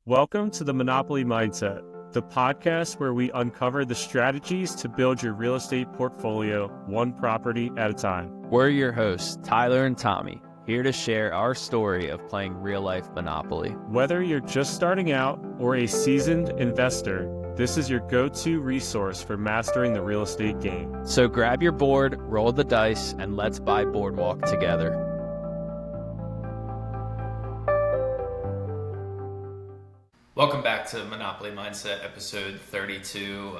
Welcome to the Monopoly Mindset, the podcast where we uncover the strategies to build your real estate portfolio one property at a time. We're your hosts, Tyler and Tommy, here to share our story of playing real-life Monopoly. Whether you're just starting out or a seasoned investor, this is your go-to resource for mastering the real estate game. So grab your board, roll the dice, and let's buy Boardwalk together. Welcome back to Monopoly Mindset, episode 32.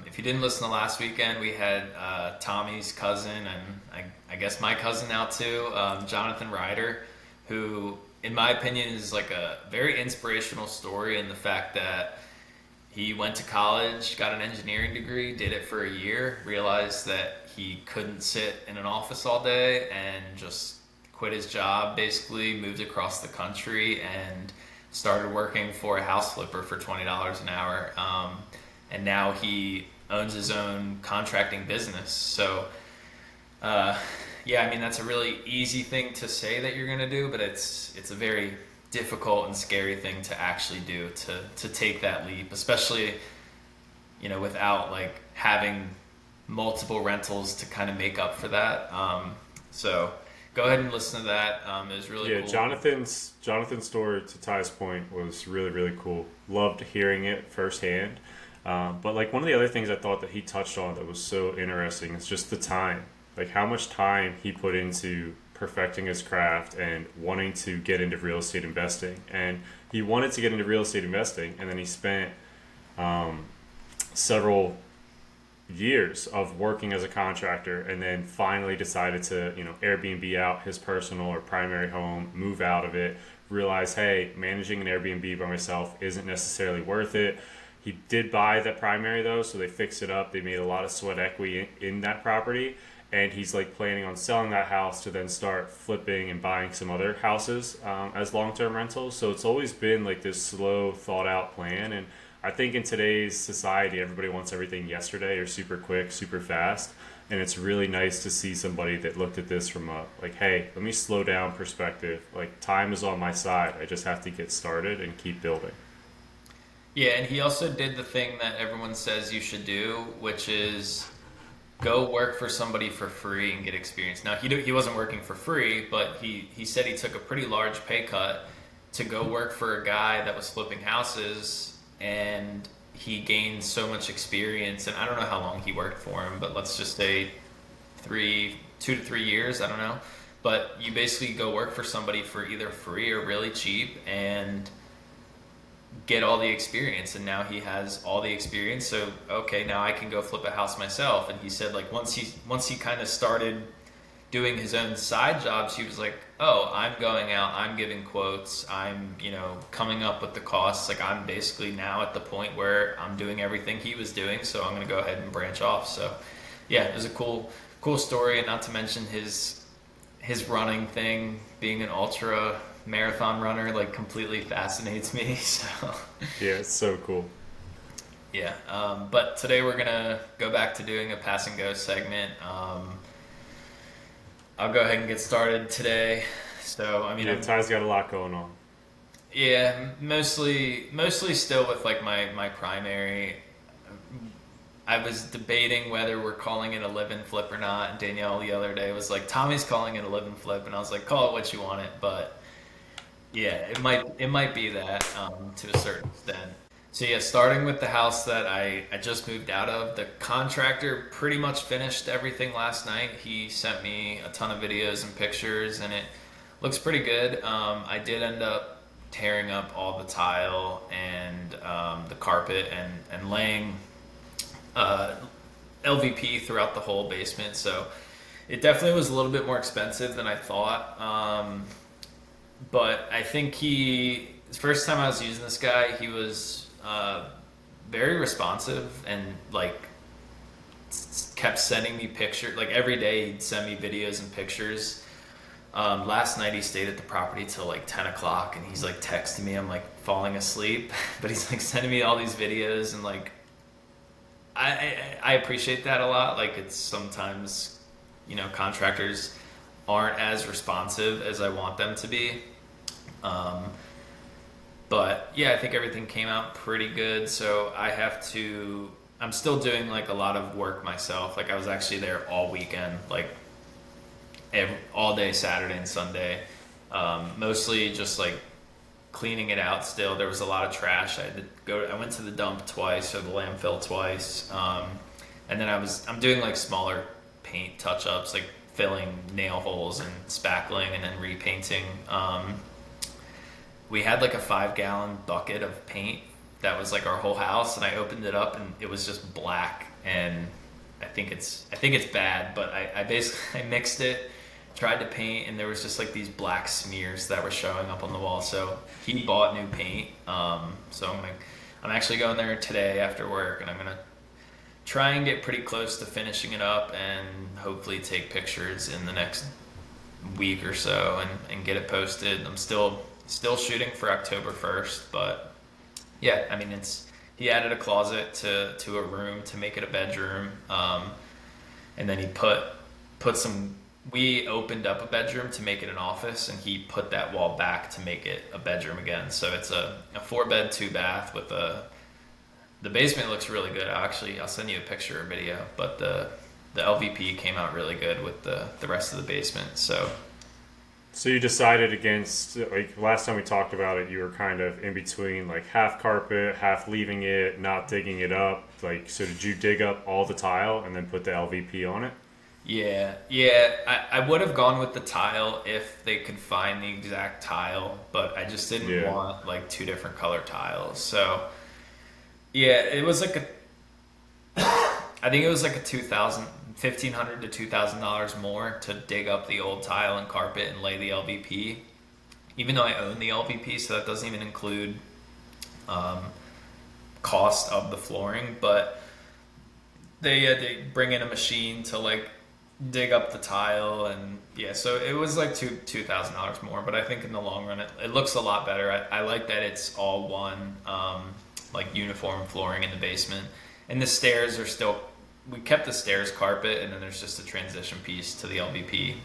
If you didn't listen to last weekend, we had Tommy's cousin and I guess my cousin now too, Jonathan Ryder, who, in my opinion, is like a very inspirational story in the fact that he went to college, got an engineering degree, did it for a year, realized that he couldn't sit in an office all day and just quit his job, basically moved across the country and started working for a house flipper for $20 an hour. And now he owns his own contracting business. So, that's a really easy thing to say that you're going to do, but it's a very difficult and scary thing to actually do, to take that leap, especially, without like having multiple rentals to kind of make up for that. So go ahead and listen to that. It was really cool. Jonathan's story, to Ty's point, was really, really cool. Loved hearing it firsthand. But like one of the other things I thought that he touched on that was so interesting is just the time. Like how much time he put into perfecting his craft and wanting to get into real estate investing. And he wanted to get into real estate investing, and then he spent several years of working as a contractor, and then finally decided to Airbnb out his personal or primary home, move out of it, realize, hey, managing an Airbnb by myself isn't necessarily worth it. He did buy that primary though, so they fixed it up. They made a lot of sweat equity in that property, and he's like planning on selling that house to then start flipping and buying some other houses as long-term rentals. So it's always been like this slow, thought out plan. And I think in today's society, everybody wants everything yesterday or super quick, super fast. And it's really nice to see somebody that looked at this from a, like, hey, let me slow down perspective. Like, time is on my side. I just have to get started and keep building. Yeah, and he also did the thing that everyone says you should do, which is go work for somebody for free and get experience. Now, he wasn't working for free, but he said he took a pretty large pay cut to go work for a guy that was flipping houses, and he gained so much experience. And I don't know how long he worked for him, but let's just say 2 to 3 years, I don't know. But you basically go work for somebody for either free or really cheap and get all the experience. And now he has all the experience, so okay, now I can go flip a house myself. And he said like once he kind of started doing his own side jobs, he was like, oh, I'm going out, I'm giving quotes, I'm coming up with the costs. Like I'm basically now at the point where I'm doing everything he was doing, so I'm going to go ahead and branch off. So yeah, it was a cool story. And not to mention his running thing, being an ultra marathon runner, like completely fascinates me. So yeah, it's so cool. Yeah, but today we're gonna go back to doing a pass and go segment. I'll go ahead and get started today. So Ty's got a lot going on. Yeah, mostly still with like my primary. I was debating whether we're calling it a live-in flip or not. And Danielle the other day was like, Tommy's calling it a live-in flip, and I was like, call it what you want it. But yeah, it might be that to a certain extent. So yeah, starting with the house that I just moved out of, the contractor pretty much finished everything last night. He sent me a ton of videos and pictures, and it looks pretty good. I did end up tearing up all the tile and the carpet and laying LVP throughout the whole basement. So it definitely was a little bit more expensive than I thought. But I think the first time I was using this guy, he was very responsive and like kept sending me pictures. Like every day he'd send me videos and pictures. Last night he stayed at the property till like 10 o'clock, and he's like texting me. I'm like falling asleep, but he's like sending me all these videos, and like I appreciate that a lot. Like it's sometimes contractors aren't as responsive as I want them to be. But yeah, I think everything came out pretty good. So I'm still doing like a lot of work myself. Like I was actually there all weekend, like all day Saturday and Sunday. Mostly just like cleaning it out still. There was a lot of trash. I went to the dump twice or the landfill twice. And then I'm doing like smaller paint touch ups, like filling nail holes and spackling and then repainting. We had like a 5-gallon bucket of paint that was like our whole house, and I opened it up and it was just black. And I think it's bad, but I basically I mixed it, tried to paint, and there was just like these black smears that were showing up on the wall. So he bought new paint. So I'm actually going there today after work, and I'm gonna try and get pretty close to finishing it up, and hopefully take pictures in the next week or so, and get it posted. I'm still shooting for October 1st, but yeah, I mean he added a closet to a room to make it a bedroom, and then he we opened up a bedroom to make it an office, and he put that wall back to make it a bedroom again. So it's a 4-bed 2-bath with the basement looks really good. I'll send you a picture or video, but the LVP came out really good with the rest of the basement. So you decided against, like last time we talked about it, you were kind of in between like half carpet, half leaving it, not digging it up. Like, so did you dig up all the tile and then put the LVP on it? Yeah. I would have gone with the tile if they could find the exact tile, but I just didn't want like 2 different color tiles. So yeah, it was like I think it was like a $1,500 to $2,000 more to dig up the old tile and carpet and lay the LVP, even though I own the LVP, so that doesn't even include cost of the flooring. But they bring in a machine to like dig up the tile, and yeah, so it was like $2,000 more. But I think in the long run, it looks a lot better. I like that it's all one like uniform flooring in the basement, and the stairs are still. We kept the stairs carpet, and then there's just a transition piece to the LVP.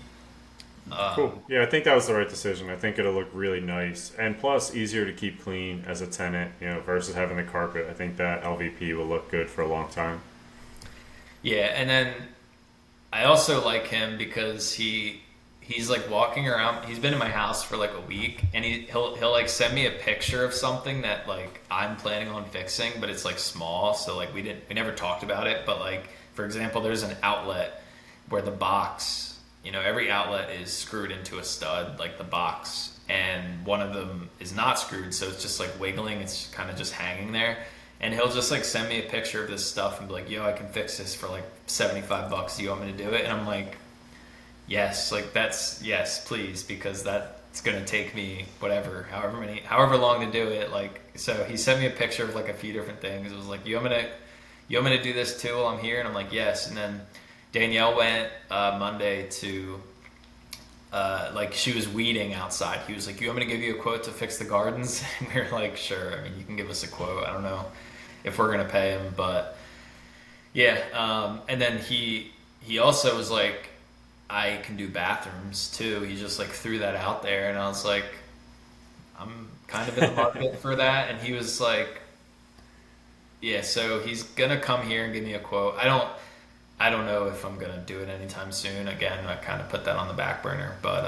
Cool. Yeah, I think that was the right decision. I think it'll look really nice, and plus easier to keep clean as a tenant, versus having the carpet. I think that LVP will look good for a long time. Yeah, and then I also like him because he's like walking around. He's been in my house for like a week, and he'll like send me a picture of something that like I'm planning on fixing, but it's like small, so like we never talked about it. But like, for example, there's an outlet where the box, every outlet is screwed into a stud, like the box, and one of them is not screwed, so it's just like wiggling. It's kind of just hanging there. And he'll just like send me a picture of this stuff and be like, "Yo, I can fix this for like $75. Do you want me to do it?" And I'm like, yes, like yes, please, because that's gonna take me however long to do it. Like, so he sent me a picture of like a few different things. It was like, you want me to do this too while I'm here? And I'm like, yes. And then Danielle went Monday to like she was weeding outside. He was like, you want me to give you a quote to fix the gardens? And we were like, sure. I mean, you can give us a quote. I don't know if we're gonna pay him, but yeah. And then he also was like, I can do bathrooms too. He just like threw that out there, and I was like, I'm kind of in the market for that. And he was like, yeah, so he's gonna come here and give me a quote. I don't know if I'm gonna do it anytime soon. Again, I kind of put that on the back burner, but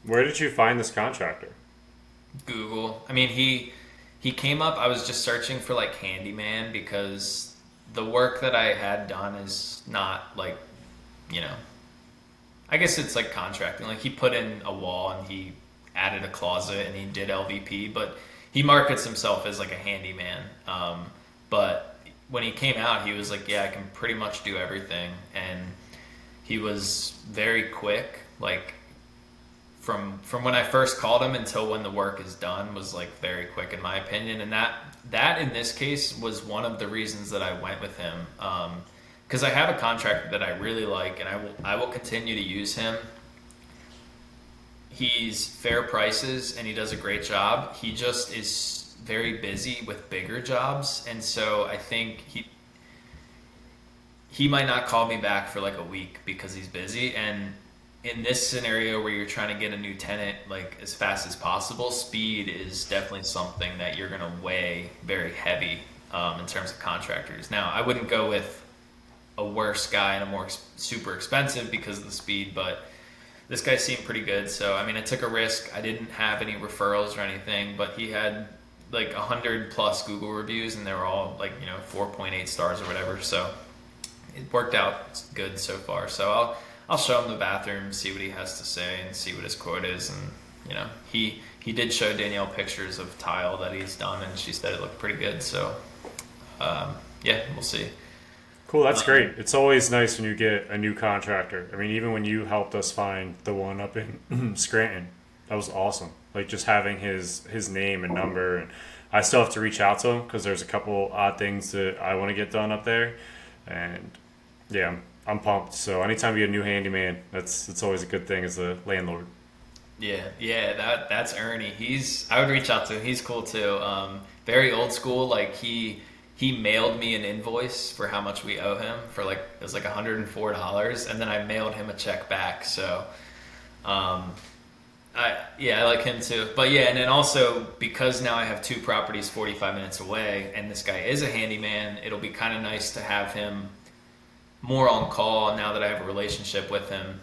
Where did you find this contractor? Google. I mean, he came up. I was just searching for like handyman, because the work that I had done is not like, I guess it's like contracting. Like, he put in a wall and he added a closet and he did LVP, but he markets himself as like a handyman. But when he came out, he was like, yeah, I can pretty much do everything. And he was very quick. Like, from when I first called him until when the work is done was like very quick, in my opinion. And that in this case was one of the reasons that I went with him. Because I have a contractor that I really like, and I will continue to use him. He's fair prices, and he does a great job. He just is very busy with bigger jobs, and so I think he might not call me back for like a week because he's busy. And in this scenario where you're trying to get a new tenant like as fast as possible, speed is definitely something that you're going to weigh very heavy in terms of contractors. Now, I wouldn't go with a worse guy and a more super expensive because of the speed, but this guy seemed pretty good. So, I mean, I took a risk. I didn't have any referrals or anything, but he had like 100 plus Google reviews, and they were all like, 4.8 stars or whatever. So it worked out good so far. So I'll show him the bathroom, see what he has to say, and see what his quote is. And he did show Danielle pictures of tile that he's done, and she said it looked pretty good. So yeah, we'll see. Cool, that's great. It's always nice when you get a new contractor. I mean, even when you helped us find the one up in Scranton, that was awesome. Like just having his name and number, and I still have to reach out to him because there's a couple odd things that I want to get done up there, and yeah, I'm pumped. So anytime you get a new handyman, it's always a good thing as a landlord. Yeah, that's Ernie. I would reach out to him. He's cool too. Very old school. Like he mailed me an invoice for how much we owe him for like it was like $104, and then I mailed him a check back. So, I like him too. But yeah, and then also because now I have two properties 45 minutes away, and this guy is a handyman, it'll be kind of nice to have him more on call now that I have a relationship with him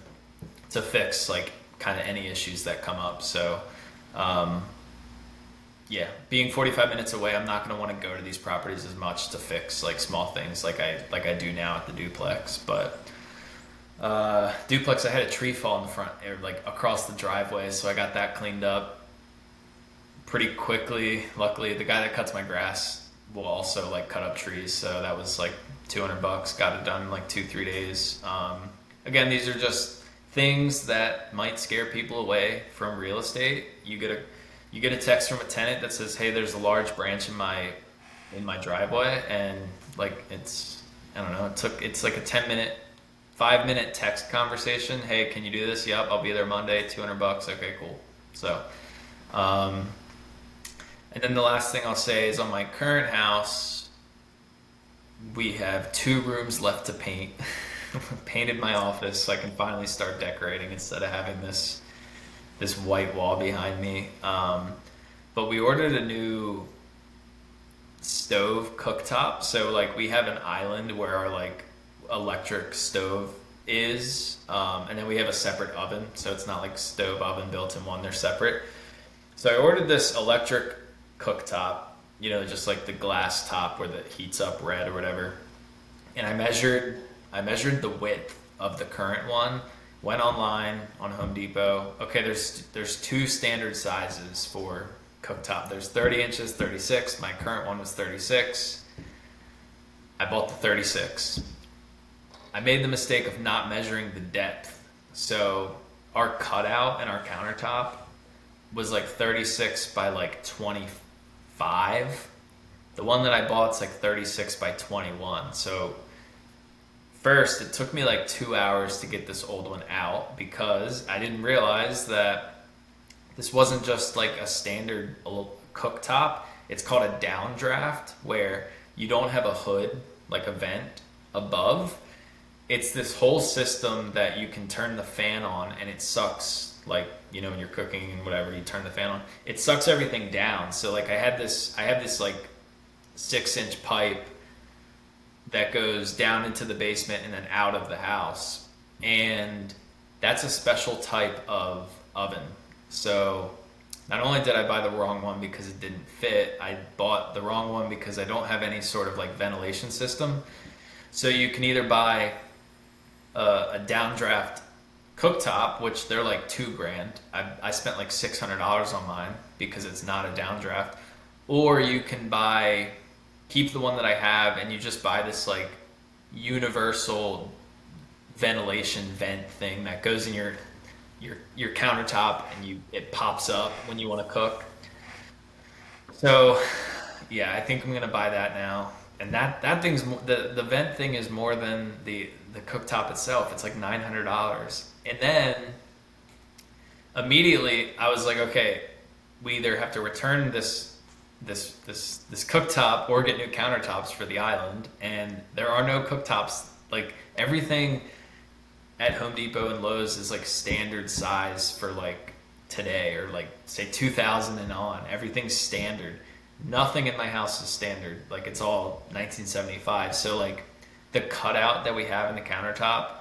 to fix like kind of any issues that come up. So, yeah, being 45 minutes away, I'm not going to want to go to these properties as much to fix like small things like I do now at the duplex. But duplex, I had a tree fall in the front, or like across the driveway, so I got that cleaned up pretty quickly. Luckily, the guy that cuts my grass will also like cut up trees, so that was like $200. Got it done in like 2-3 days. Again, these are just things that might scare people away from real estate. You get a text from a tenant that says, "Hey, there's a large branch in my driveway," and like I don't know, it's like a 5-minute text conversation. "Hey, can you do this?" "Yep, I'll be there Monday. $200." "Okay, cool." So, and then the last thing I'll say is on my current house, we have 2 rooms left to paint. Painted my office so I can finally start decorating instead of having this white wall behind me. But we ordered a new stove cooktop. So like we have an island where our like electric stove is, and then we have a separate oven. So it's not like stove oven built in one, they're separate. So I ordered this electric cooktop, just like the glass top where the heats up red or whatever. And I measured the width of the current one. Went online on Home Depot. Okay, there's 2 standard sizes for cooktop. There's 30 inches, 36. My current one was 36. I bought the 36. I made the mistake of not measuring the depth. So our cutout and our countertop was like 36 by like 25. The one that I bought's like 36 by 21. So first, it took me like 2 hours to get this old one out because I didn't realize that this wasn't just like a standard cooktop. It's called a downdraft, where you don't have a hood, like a vent above. It's this whole system that you can turn the fan on, and it sucks, like, when you're cooking and whatever, you turn the fan on. It sucks everything down. So like I have this like 6-inch pipe that goes down into the basement and then out of the house. And that's a special type of oven. So not only did I buy the wrong one because it didn't fit, I bought the wrong one because I don't have any sort of like ventilation system. So you can either buy a downdraft cooktop, which they're like $2,000. I spent like $600 on mine because it's not a downdraft. Or you can keep the one that I have, and you just buy this like universal ventilation vent thing that goes in your countertop, and it pops up when you want to cook. So yeah, I think I'm gonna buy that now. And that thing's the vent thing is more than the cooktop itself. It's like $900. And then immediately I was like, okay, we either have to return this cooktop or get new countertops for the island. And there are no cooktops. Like everything at Home Depot and Lowe's is like standard size for like today, or like say 2000 and on. Everything's standard. Nothing in my house is standard. Like it's all 1975. So like the cutout that we have in the countertop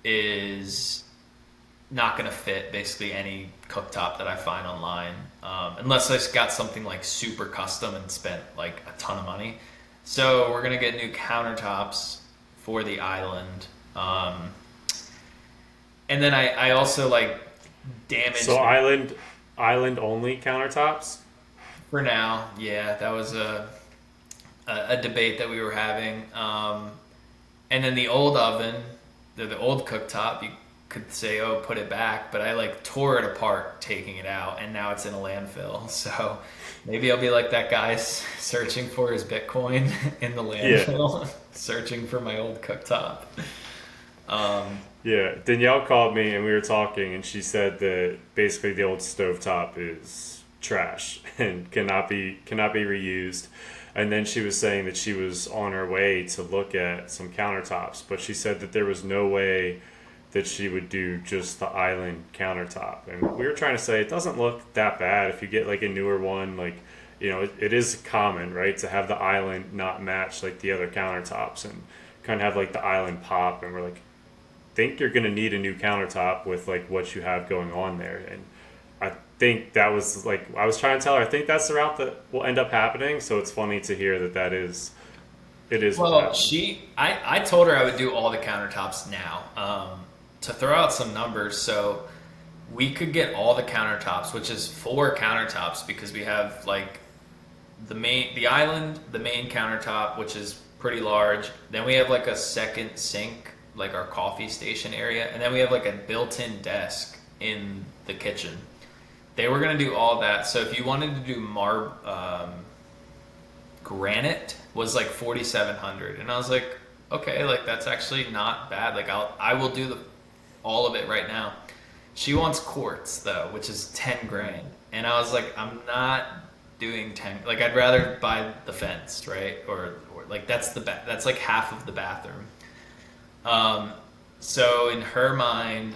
is not going to fit basically any cooktop that I find online, unless I got something like super custom and spent like a ton of money. So we're going to get new countertops for the island. And then I also like damaged. So island only countertops. For now, yeah, that was a debate that we were having. And then the old oven, the old cooktop, you could say, oh, put it back, but I like tore it apart taking it out, and now it's in a landfill. So maybe I'll be like that guy searching for his Bitcoin in the landfill, searching for my old cooktop. Yeah, Danielle called me and we were talking, and she said that basically the old stovetop is trash and cannot be reused. And then she was saying that she was on her way to look at some countertops, but she said that there was no way that she would do just the island countertop. And we were trying to say it doesn't look that bad if you get like a newer one. Like, you know, it is common, right, to have the island not match like the other countertops and kind of have like the island pop. And we're like, think you're going to need a new countertop with like what you have going on there. And I think that was like, I was trying to tell her, I think that's the route that will end up happening. So it's funny to hear that it is. Well, I told her I would do all the countertops now. To throw out some numbers, so we could get all the countertops, which is 4 countertops, because we have like the island, the main countertop, which is pretty large. Then we have like a second sink, like our coffee station area, and then we have like a built-in desk in the kitchen. They were gonna do all that. So if you wanted to do granite was like 4,700, and I was like, okay, like that's actually not bad. Like I will do all of it right now. She wants quartz though, which is 10 grand, and I was like, I'm not doing 10. Like I'd rather buy the fence, right? Or like that's like half of the bathroom. So in her mind,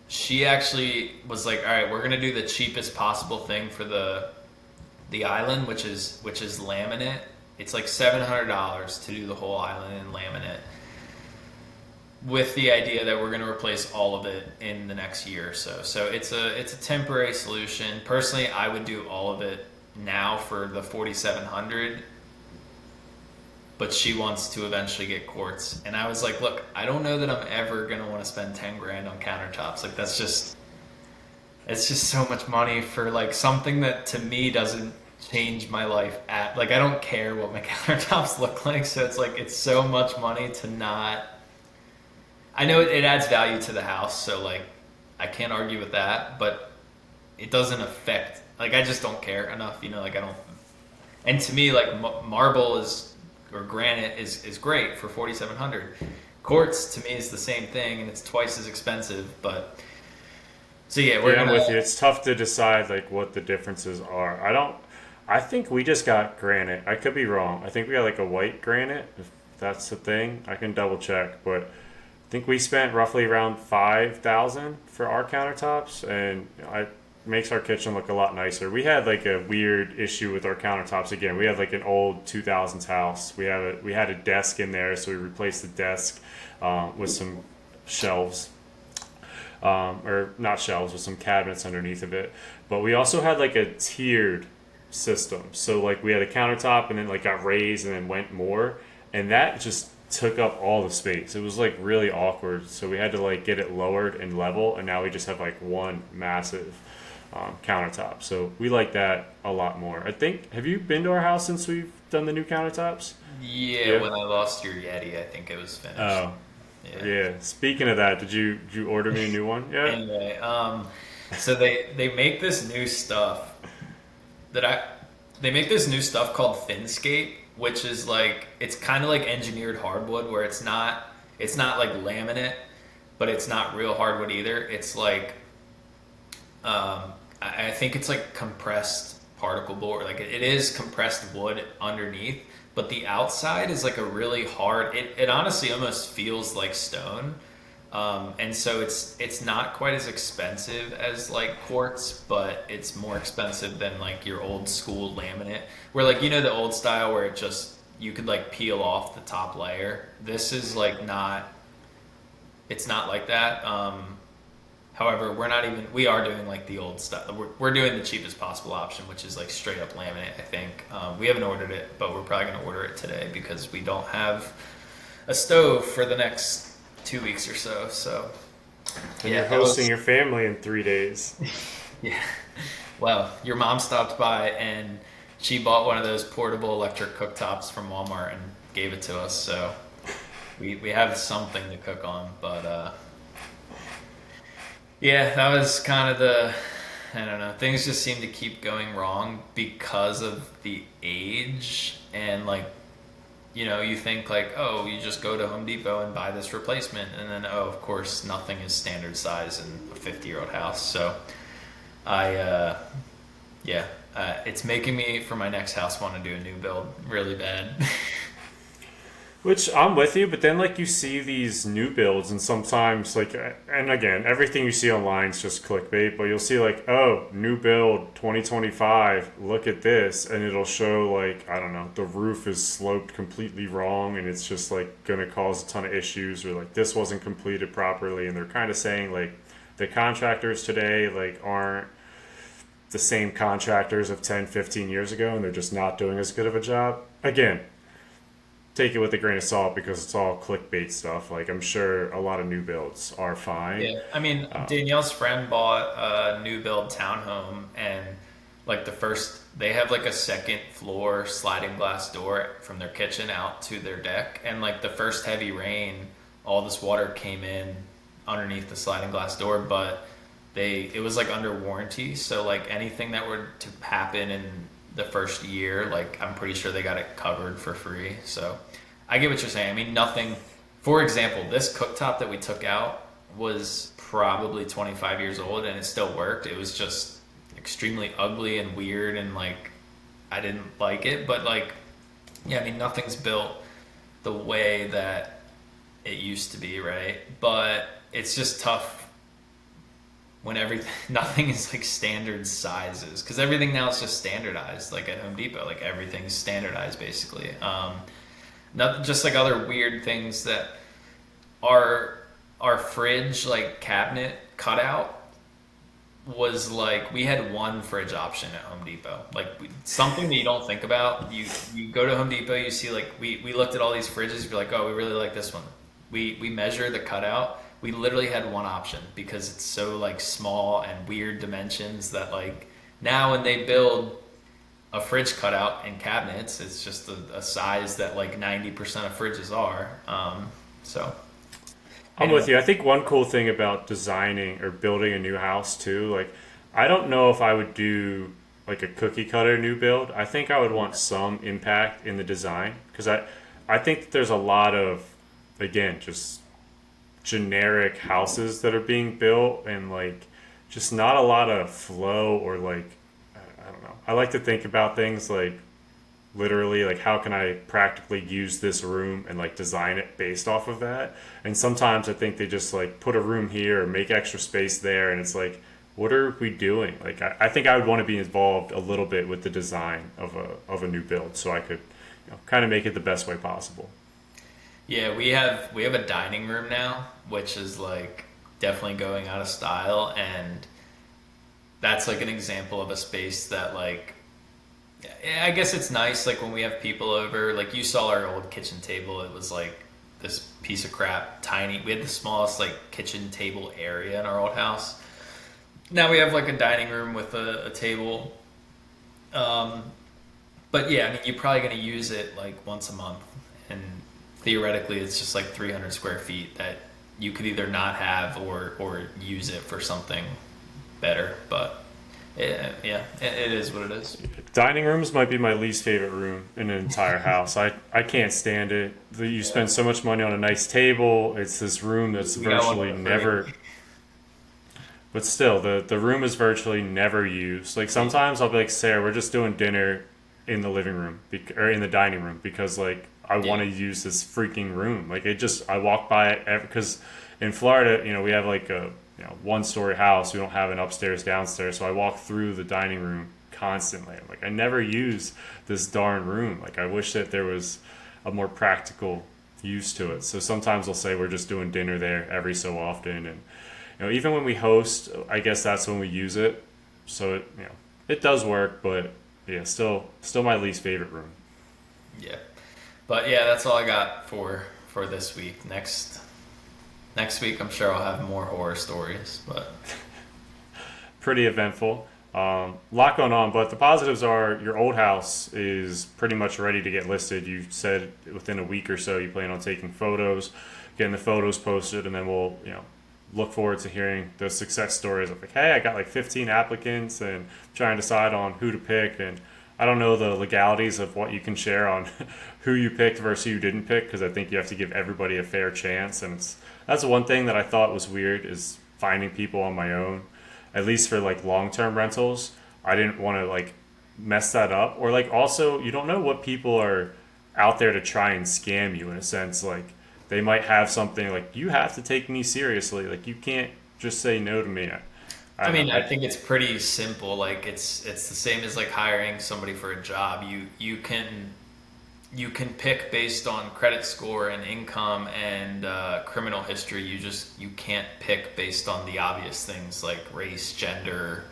she actually was like, all right, we're gonna do the cheapest possible thing for the island, which is laminate. It's like $700 to do the whole island in laminate, with the idea that we're going to replace all of it in the next year or so. So it's a temporary solution. Personally, I would do all of it now for the 4,700, but she wants to eventually get quartz. And I was like, look, I don't know that I'm ever going to want to spend 10 grand on countertops. Like it's just so much money for like something that to me doesn't change my life like I don't care what my countertops look like. So it's like, it's so much money to not. I know it adds value to the house, so like I can't argue with that, but it doesn't affect, like I just don't care enough, you know, like I don't. And to me, like marble or granite is great for 4,700. Quartz to me is the same thing, and it's twice as expensive. But so yeah, I'm with you. It's tough to decide like what the differences are. I think we just got granite. I could be wrong. I think we got like a white granite, if that's the thing. I can double check, but I think we spent roughly around 5,000 for our countertops, and it makes our kitchen look a lot nicer. We had like a weird issue with our countertops again. We had like an old 2000s house. We had a desk in there, so we replaced the desk with some shelves, or not shelves, with some cabinets underneath of it. But we also had like a tiered system. So like we had a countertop and then like got raised and then went more, and that just took up all the space. It was like really awkward, so we had to like get it lowered and level, and now we just have like one massive countertop. So we like that a lot more. I think, have you been to our house since we've done the new countertops? Yeah, when I lost your Yeti, I think it was finished. Oh, yeah. Speaking of that, did you order me a new one? Yeah. Anyway, so they make this new stuff they make this new stuff called Thinscape, which is like, it's kind of like engineered hardwood, where it's not like laminate, but it's not real hardwood either. It's like I think it's like compressed particle board. Like it is compressed wood underneath, but the outside is like a really hard. It honestly almost feels like stone, And so it's not quite as expensive as like quartz, but it's more expensive than like your old school laminate, where like the old style where it just you could like peel off the top layer. This is like not it's not like that. However, we are doing like the old stuff. We're doing the cheapest possible option, which is like straight up laminate, I think. We haven't ordered it, but we're probably going to order it today because we don't have a stove for the next 2 weeks or so. So, And yeah, you're hosting your family in 3 days. yeah. Well, your mom stopped by and she bought one of those portable electric cooktops from Walmart and gave it to us. So we have something to cook on, but yeah, that was kind of I don't know, things just seem to keep going wrong because of the age. And like, you think like, oh, you just go to Home Depot and buy this replacement. And then, oh, of course, nothing is standard size in a 50-year-old house. So yeah, it's making me, for my next house, want to do a new build really bad. Which I'm with you, but then like you see these new builds, and sometimes like, and again, everything you see online is just clickbait. But you'll see like, oh, new build 2025. Look at this, and it'll show like, I don't know, the roof is sloped completely wrong, and it's just like gonna cause a ton of issues, or like this wasn't completed properly, and they're kind of saying like the contractors today like aren't the same contractors of 10, 15 years ago, and they're just not doing as good of a job. Again, take it with a grain of salt because it's all clickbait stuff. Like I'm sure a lot of new builds are fine. Yeah, I mean, Danielle's friend bought a new build townhome, and like they have like a second floor sliding glass door from their kitchen out to their deck, and like the first heavy rain, all this water came in underneath the sliding glass door, but it was like under warranty, so like anything that were to happen in the first year, like I'm pretty sure they got it covered for free. So I get what you're saying. I mean, nothing. For example, this cooktop that we took out was probably 25 years old and it still worked. It was just extremely ugly and weird, and like I didn't like it. But like, yeah, I mean, nothing's built the way that it used to be, right? But it's just tough when nothing is like standard sizes, because everything now is just standardized. Like at Home Depot, like everything's standardized basically. Not just like other weird things that our fridge like cabinet cutout was like, we had one fridge option at Home Depot. Like something that you don't think about. You go to Home Depot, you see like we looked at all these fridges. You're like, oh, we really like this one. We measure the cutout. We literally had one option because it's so like small and weird dimensions that like now when they build a fridge cutout and cabinets, it's just a size that like 90% of fridges are. So I'm with you. I think one cool thing about designing or building a new house too, like I don't know if I would do like a cookie cutter new build. I think I would want some impact in the design, because I think that there's a lot of, again, just generic houses that are being built, and like just not a lot of flow, or like I don't know. I like to think about things like literally like how can I practically use this room and like design it based off of that. And sometimes I think they just like put a room here or make extra space there, and it's like, what are we doing? Like I think I would want to be involved a little bit with the design of a new build, so I could kind of make it the best way possible. yeah, we have a dining room now, which is like definitely going out of style, and that's like an example of a space that like, I guess it's nice like when we have people over. Like you saw our old kitchen table, it was like this piece of crap, tiny. We had the smallest like kitchen table area in our old house. Now we have like a dining room with a table. But yeah, I mean, you're probably going to use it like once a month, and theoretically it's just like 300 square feet that you could either not have or use it for something better. But yeah, it is what it is. Dining rooms might be my least favorite room in an entire house. I can't stand it. You spend so much money on a nice table. It's this room that's We got one virtually for free. never. But still, the room is virtually never used. Like sometimes I'll be like, Sarah, we're just doing dinner in the living room or in the dining room because like I want to use this freaking room. Like I walk by it because in Florida, we have like a one-story house. We don't have an upstairs, downstairs. So I walk through the dining room constantly. I'm like, I never use this darn room. Like, I wish that there was a more practical use to it. So sometimes I'll say we're just doing dinner there every so often, and even when we host, I guess that's when we use it. So it does work, but yeah, still my least favorite room. Yeah. But yeah, that's all I got for this week. Next week, I'm sure I'll have more horror stories, but Pretty eventful. Lot going on, but the positives are your old house is pretty much ready to get listed. You said within a week or so you plan on taking photos, getting the photos posted, and then we'll look forward to hearing those success stories of like, hey, I got like 15 applicants and trying to decide on who to pick. And I don't know the legalities of what you can share on who you picked versus who you didn't pick, because I think you have to give everybody a fair chance. And that's one thing that I thought was weird, is finding people on my own, at least for like long-term rentals. I didn't want to like mess that up, or like also you don't know what people are out there to try and scam you, in a sense. Like, they might have something like, you have to take me seriously, like you can't just say no to me. I I don't mean, know. I think it's pretty simple. Like it's the same as like hiring somebody for a job. You can pick based on credit score and income and criminal history. You can't pick based on the obvious things like race, gender,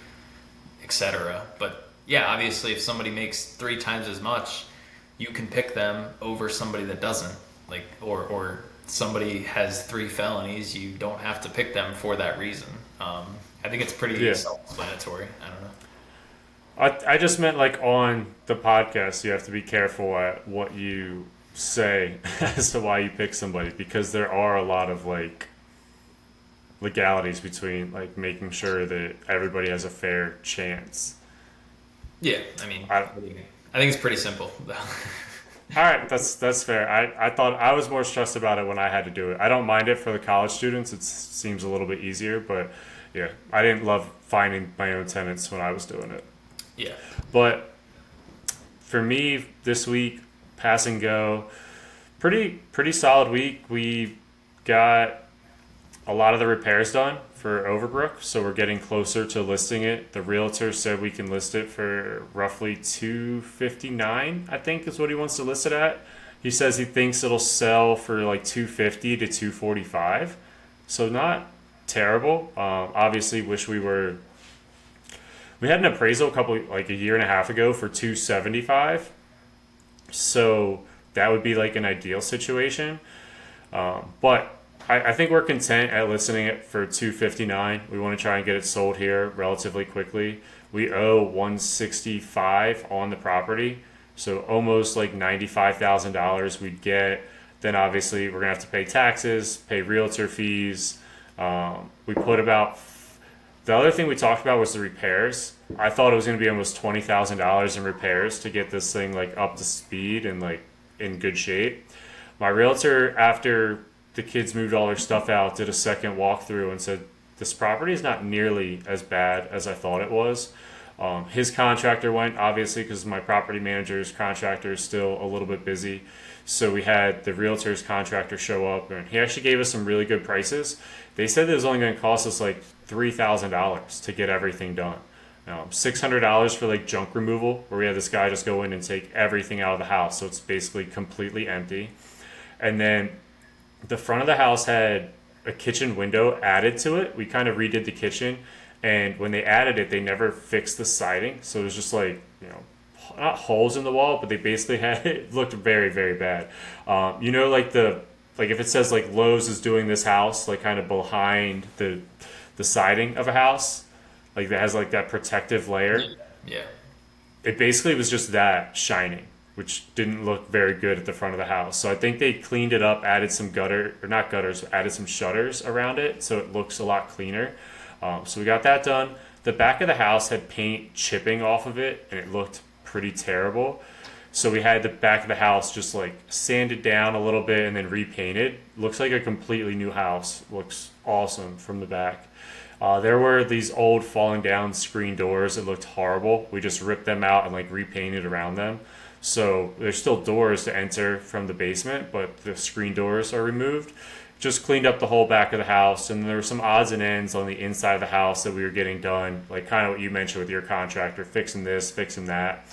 etc. But yeah, obviously, if somebody makes 3 times as much, you can pick them over somebody that doesn't. Like, or somebody has 3 felonies, you don't have to pick them for that reason. I think it's pretty Yeah, self-explanatory. I don't know. I just meant like on the podcast, you have to be careful at what you say as to why you pick somebody, because there are a lot of like legalities between like making sure that everybody has a fair chance. Yeah, I mean, I, I think it's pretty simple. all right, that's fair. I thought I was more stressed about it when I had to do it. I don't mind it for the college students. It seems a little bit easier, but yeah, I didn't love finding my own tenants when I was doing it. Yeah. But for me this week, pass and go, pretty solid week. We got a lot of the repairs done for Overbrook, so we're getting closer to listing it. The realtor said we can list it for roughly 259, I think is what he wants to list it at. He says he thinks it'll sell for like 250 to 245, so not terrible. Obviously, wish we had an appraisal like a year and a half ago for 275, so that would be like an ideal situation. But I think we're content at listing it for 259. We want to try and get it sold here relatively quickly. We owe 165 on the property, so almost like $95,000 we'd get. Then obviously we're gonna have to pay taxes, pay realtor fees. We put about The other thing we talked about was the repairs. I thought it was going to be almost $20,000 in repairs to get this thing like up to speed and like in good shape. My realtor, after the kids moved all their stuff out, did a second walkthrough and said this property is not nearly as bad as I thought it was. His contractor went, obviously, because my property manager's contractor is still a little bit busy. So we had the realtor's contractor show up, and he actually gave us some really good prices. They said it was only going to cost us like $3,000 to get everything done. $600 for like junk removal, where we had this guy just go in and take everything out of the house, so it's basically completely empty. And then the front of the house had a kitchen window added to it. We kind of redid the kitchen, and when they added it, they never fixed the siding, so it was just like, not holes in the wall, but they basically had it looked very, very bad. Like if it says like Lowe's is doing this house, like kind of behind the siding of a house, like that has like that protective layer. Yeah. It basically was just that shining, which didn't look very good at the front of the house. So I think they cleaned it up, added some added some shutters around it, so it looks a lot cleaner. So we got that done. The back of the house had paint chipping off of it, and it looked pretty terrible. So we had the back of the house just like sanded down a little bit and then repainted. Looks like a completely new house. Looks awesome from the back. There were these old falling down screen doors that looked horrible. We just ripped them out and like repainted around them. So there's still doors to enter from the basement, but the screen doors are removed. just cleaned up the whole back of the house, and there were some odds and ends on the inside of the house that we were getting done, like kind of what you mentioned with your contractor, fixing this, fixing that,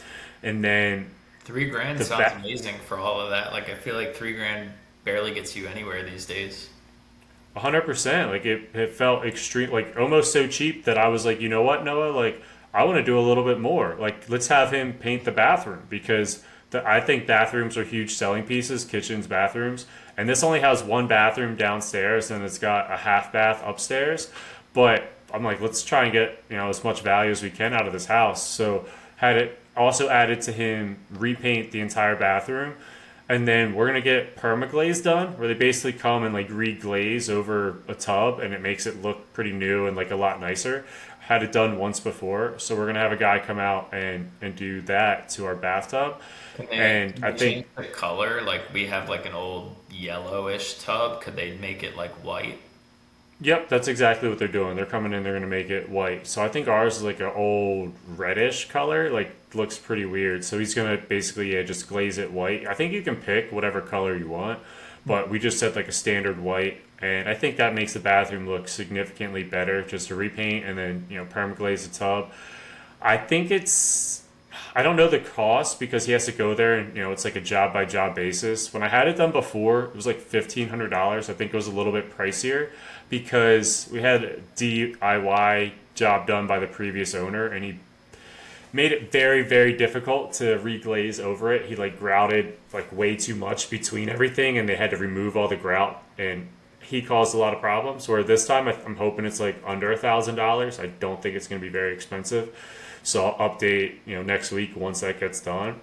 and then 3 grand the sounds back. amazing for all of that. Like I feel like 3 grand barely gets you anywhere these days. 100%. Like it felt extreme, like almost so cheap that I was like, you know what, Noah? Like I want to do a little bit more. Like let's have him paint the bathroom because I think bathrooms are huge selling pieces, kitchens, bathrooms, and this only has one bathroom downstairs and it's got a half bath upstairs. But I'm like, let's try and get as much value as we can out of this house. So had it also added to him repaint the entire bathroom and then we're gonna get permaglaze done, where they basically come and like reglaze over a tub, and it makes it look pretty new and like a lot nicer. Had it done once before, so we're gonna have a guy come out and do that to our bathtub, and Can I they change think. the color? Like we have like an old yellowish tub. Could they make it like white? Yep, that's exactly what they're doing. They're coming in, they're gonna make it white. So I think ours is like an old reddish color, like looks pretty weird. So he's gonna basically just glaze it white. I think you can pick whatever color you want, but we just said like a standard white, and I think that makes the bathroom look significantly better. Just to repaint and then permaglaze the tub. I think it's. I don't know the cost because he has to go there and it's like a job by job basis. When I had it done before, it was like $1,500. I think it was a little bit pricier because we had a DIY job done by the previous owner and he made it very very difficult to reglaze over it. He like grouted like way too much between everything and they had to remove all the grout and he caused a lot of problems. Where this time I'm hoping it's like under $1,000. I don't think it's going to be very expensive. So I'll update, next week once that gets done.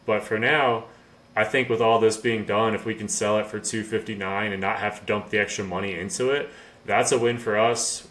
But for now, I think with all this being done, if we can sell it for 259 and not have to dump the extra money into it, that's a win for us.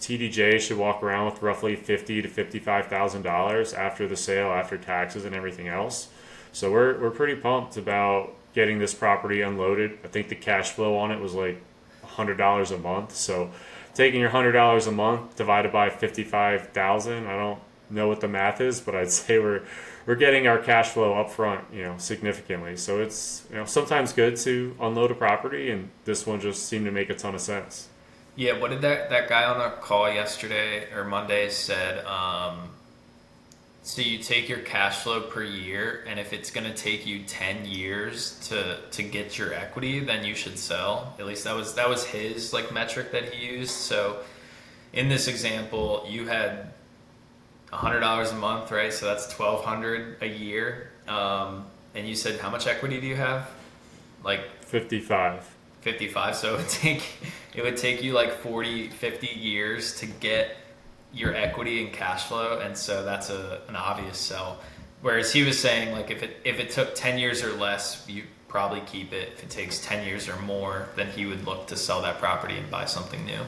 TDJ should walk around with roughly $50 to $55,000 after the sale, after taxes and everything else. So we're pretty pumped about getting this property unloaded. I think the cash flow on it was like $100 a month. So taking your $100 a month divided by 55,000, I don't know what the math is, but I'd say we're getting our cash flow up front, significantly. So it's sometimes good to unload a property, and this one just seemed to make a ton of sense. Yeah, what did that guy on the call yesterday or Monday said? So you take your cash flow per year, and if it's going to take you 10 years to get your equity, then you should sell. At least that was his like metric that he used. So in this example, you had $100 a month, right? So that's $1,200 a year. And you said how much equity do you have? Like 55. 55. So it would take you like 40, 50 years to get your equity and cash flow, and so that's an obvious sell. Whereas he was saying like if it took 10 years or less, you probably keep it. If it takes 10 years or more, then he would look to sell that property and buy something new.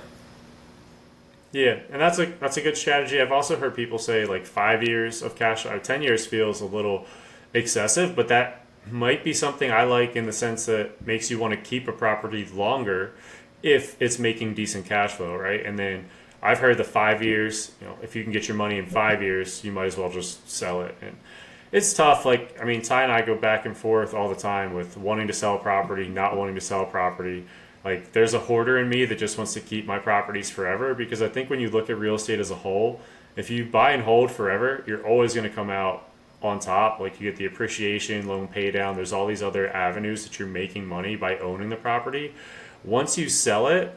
Yeah, and that's a good strategy. I've also heard people say like 5 years of cash flow. 10 years feels a little excessive, but that might be something I like in the sense that makes you want to keep a property longer if it's making decent cash flow, right? And then I've heard the 5 years, if you can get your money in 5 years, you might as well just sell it. And it's tough. Like, I mean, Ty and I go back and forth all the time with wanting to sell a property, not wanting to sell a property. Like, there's a hoarder in me that just wants to keep my properties forever because I think when you look at real estate as a whole, if you buy and hold forever, you're always going to come out on top. Like, you get the appreciation, loan pay down. There's all these other avenues that you're making money by owning the property. Once you sell it,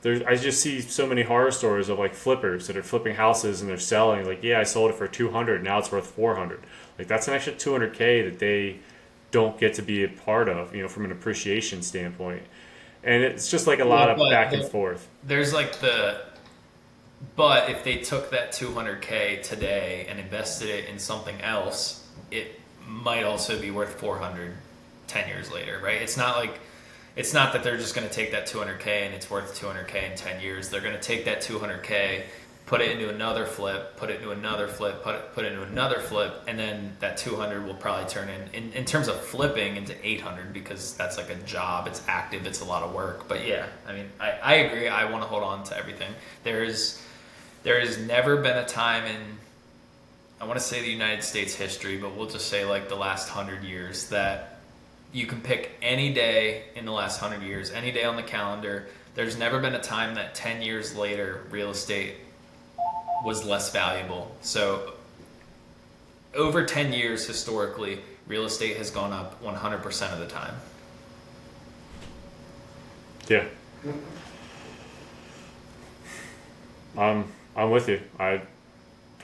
I just see so many horror stories of like flippers that are flipping houses and they're selling like, yeah, I sold it for 200, now it's worth 400. Like that's an extra 200K that they don't get to be a part of, from an appreciation standpoint. And it's just like a lot of back and forth. There's like but if they took that 200K today and invested it in something else, it might also be worth 400 10 years later, right? It's not that they're just going to take that 200K and it's worth 200K in 10 years. They're going to take that 200K, put it into another flip, put it into another flip, put it into another flip, and then that 200 will probably turn in terms of flipping into 800 because that's like a job. It's active. It's a lot of work. But yeah, I mean, I agree. I want to hold on to everything. There has never been a time in, I want to say the United States history, but we'll just say like the last 100 years that You can pick any day in the last 100 years, any day on the calendar. There's never been a time that 10 years later real estate was less valuable. So over 10 years historically, real estate has gone up 100% of the time. Yeah. I'm with you. I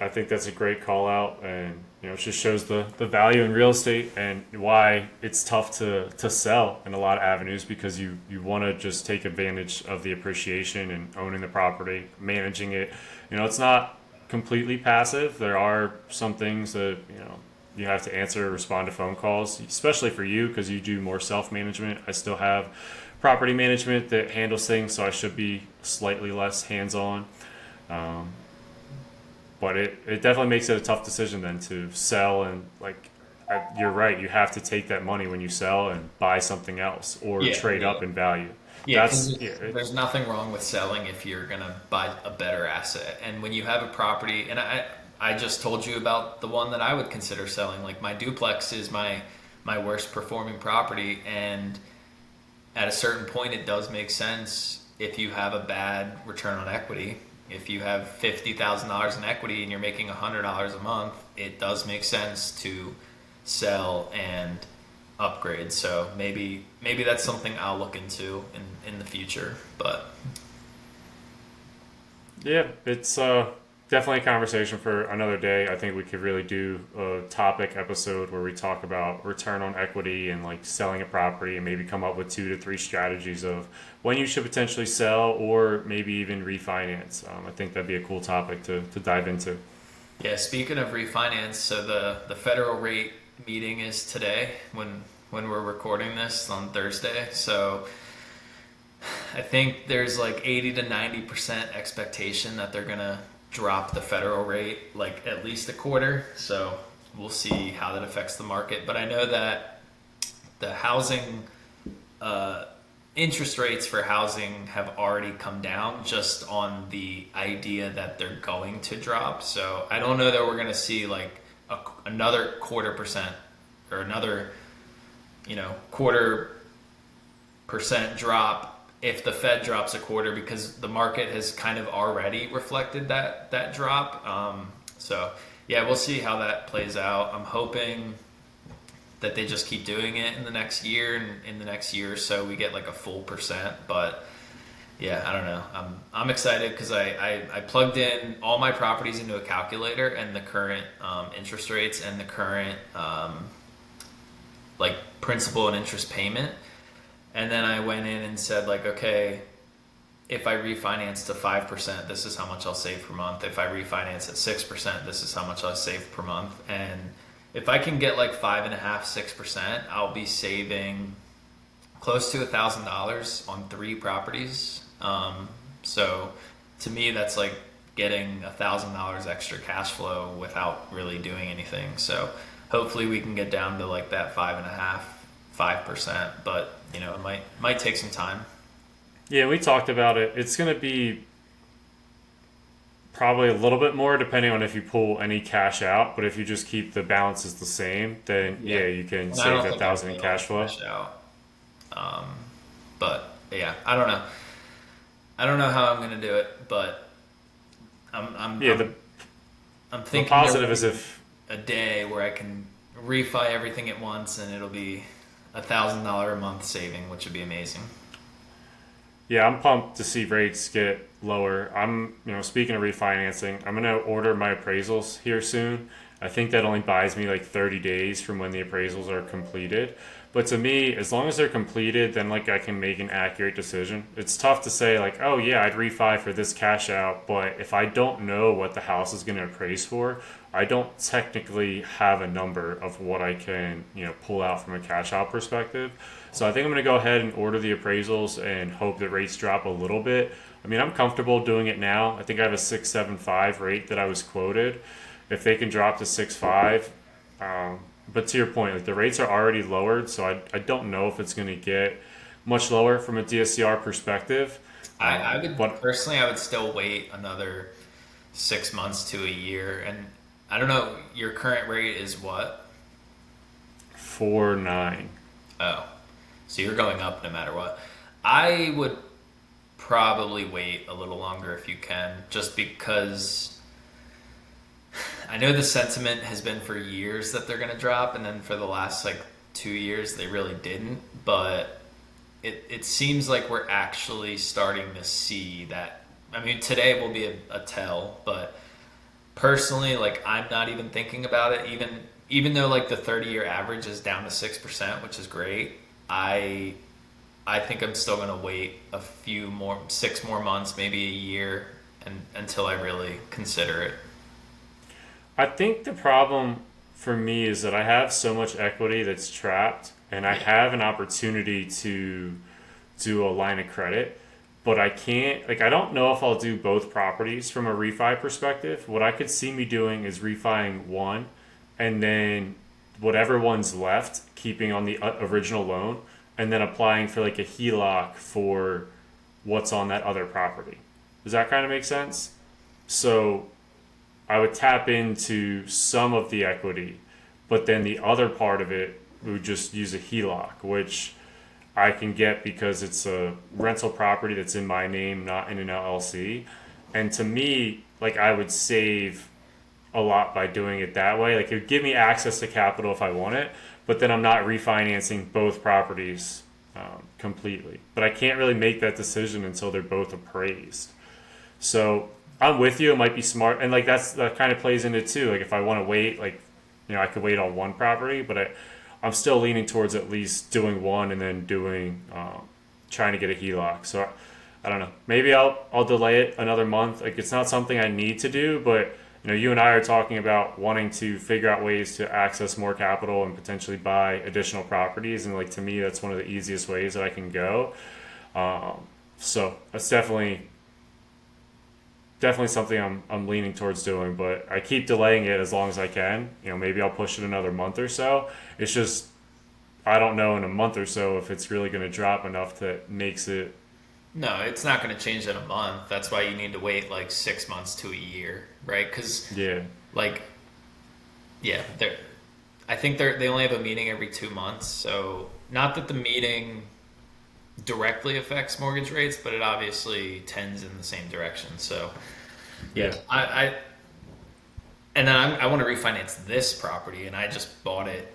think that's a great call out, and it just shows the value in real estate and why it's tough to sell in a lot of avenues, because you want to just take advantage of the appreciation and owning the property, managing it. It's not completely passive. There are some things that you have to answer, respond to phone calls, especially for you because you do more self-management. I still have property management that handles things, so I should be slightly less hands-on. But it definitely makes it a tough decision then to sell, and you're right, you have to take that money when you sell and buy something else or trade up in value. Yeah, there's nothing wrong with selling if you're gonna buy a better asset. And when you have a property, and I just told you about the one that I would consider selling. Like my duplex is my worst performing property, and at a certain point, it does make sense if you have a bad return on equity. If you have $50,000 in equity and you're making $100 a month, it does make sense to sell and upgrade. So maybe that's something I'll look into in the future. But yeah, it's definitely a conversation for another day. I think we could really do a topic episode where we talk about return on equity and selling a property, and maybe come up with 2 to 3 strategies of when you should potentially sell or maybe even refinance. I think that'd be a cool topic to dive into. Yeah, speaking of refinance, so the federal rate meeting is today when we're recording this on Thursday. So I think there's 80 to 90% expectation that they're gonna drop the federal rate at least a quarter. So we'll see how that affects the market. But I know that the housing interest rates for housing have already come down just on the idea that they're going to drop. So I don't know that we're going to see another 0.25% or another quarter percent drop if the Fed drops a quarter, because the market has kind of already reflected that drop. So yeah, we'll see how that plays out. I'm hoping that they just keep doing it in the next year, and in the next year or so we get a full percent. But yeah, I don't know. I'm excited because I plugged in all my properties into a calculator and the current interest rates and the current principal and interest payment. And then I went in and said okay, if I refinance to 5%, this is how much I'll save per month. If I refinance at 6%, this is how much I'll save per month. And if I can get 5.5%, 6%, I'll be saving close to $1,000 on 3 properties. So to me, that's getting $1,000 extra cash flow without really doing anything. So hopefully we can get down to that 5.5%, 5%, but it might take some time. Yeah, we talked about it. It's going to be probably a little bit more depending on if you pull any cash out, but if you just keep the balances the same, then you can save $1,000 in cash flow. But yeah, I don't know. I don't know how I'm going to do it, but I'm thinking the positive is if a day where I can refi everything at once, and it'll be $1,000 a month saving, which would be amazing. Yeah, I'm pumped to see rates get lower. I'm, speaking of refinancing, I'm going to order my appraisals here soon. I think that only buys me 30 days from when the appraisals are completed. But to me, as long as they're completed, then I can make an accurate decision. It's tough to say oh yeah, I'd refi for this cash out, but if I don't know what the house is going to appraise for, I don't technically have a number of what I can, pull out from a cash out perspective. So I think I'm going to go ahead and order the appraisals and hope that rates drop a little bit. I mean, I'm comfortable doing it now. I think I have a 6.75 rate that I was quoted. If they can drop to 6.5, but to your point, the rates are already lowered, so I don't know if it's going to get much lower from a DSCR perspective. I would still wait another 6 months to a year. And I don't know, your current rate is what? 4.9. Oh, so you're going up no matter what. I would probably wait a little longer if you can, just because I know the sentiment has been for years that they're going to drop, and then for the last like 2 years they really didn't. But it seems like we're actually starting to see that. I mean, today will be a tell, but personally, like I'm not even thinking about it. Even though like the 30-year average is down to 6%, which is great, I think I'm still gonna wait a few more, 6 more months, maybe a year, and until I really consider it. I think the problem for me is that I have so much equity that's trapped, and I Yeah. have an opportunity to do a line of credit, but I can't, like, I don't know if I'll do both properties from a refi perspective. What I could see me doing is refining one, and then whatever one's left, keeping on the original loan, and then applying for like a HELOC for what's on that other property. Does that kind of make sense? So I would tap into some of the equity, but then the other part of it we would just use a HELOC, which I can get because it's a rental property that's in my name, not in an LLC. And to me, like I would save a lot by doing it that way. Like it would give me access to capital if I want it, but then I'm not refinancing both properties completely. But I can't really make that decision until they're both appraised. So I'm with you. It might be smart, and like that kind of plays into it too. Like if I want to wait, like I could wait on one property, but I'm still leaning towards at least doing one and then doing trying to get a HELOC. So I don't know. Maybe I'll delay it another month. Like it's not something I need to do, but you and I are talking about wanting to figure out ways to access more capital and potentially buy additional properties, and like to me, that's one of the easiest ways that I can go. So that's definitely something I'm leaning towards doing, but I keep delaying it as long as I can. Maybe I'll push it another month or so. It's just I don't know in a month or so if it's really going to drop enough that makes it. No, it's not going to change in a month. That's why you need to wait like 6 months to a year, right? Because Yeah. like, yeah, I think they only have a meeting every 2 months. So not that the meeting directly affects mortgage rates, but it obviously tends in the same direction. So yeah, I and then I want to refinance this property, and I just bought it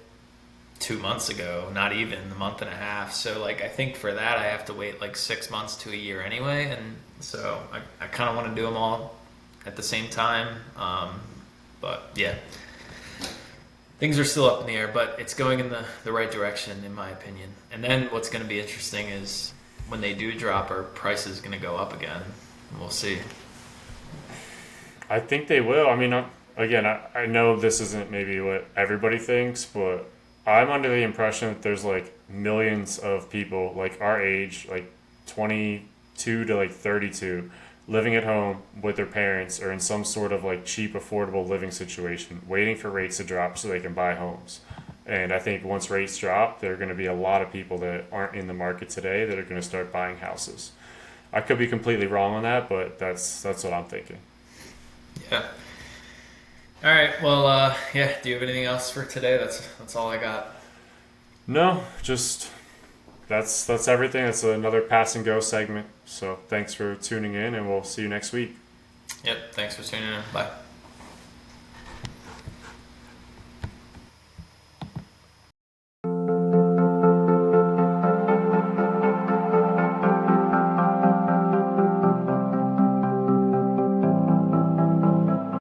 2 months ago, not even a month and a half. So like I think for that I have to wait like 6 months to a year anyway, and so I kind of want to do them all at the same time. But yeah, things are still up in the air, but it's going in the right direction in my opinion. And then what's going to be interesting is when they do drop, our price is going to go up again. We'll see. I think they will. I mean, I know this isn't maybe what everybody thinks, but I'm under the impression that there's like millions of people like our age, like 22 to like 32, living at home with their parents or in some sort of like cheap, affordable living situation, waiting for rates to drop so they can buy homes. And I think once rates drop, there are going to be a lot of people that aren't in the market today that are going to start buying houses. I could be completely wrong on that, but that's what I'm thinking. Yeah. All right. Well, yeah. Do you have anything else for today? That's all I got. No, just that's everything. That's another pass and go segment. So thanks for tuning in, and we'll see you next week. Yep. Thanks for tuning in. Bye.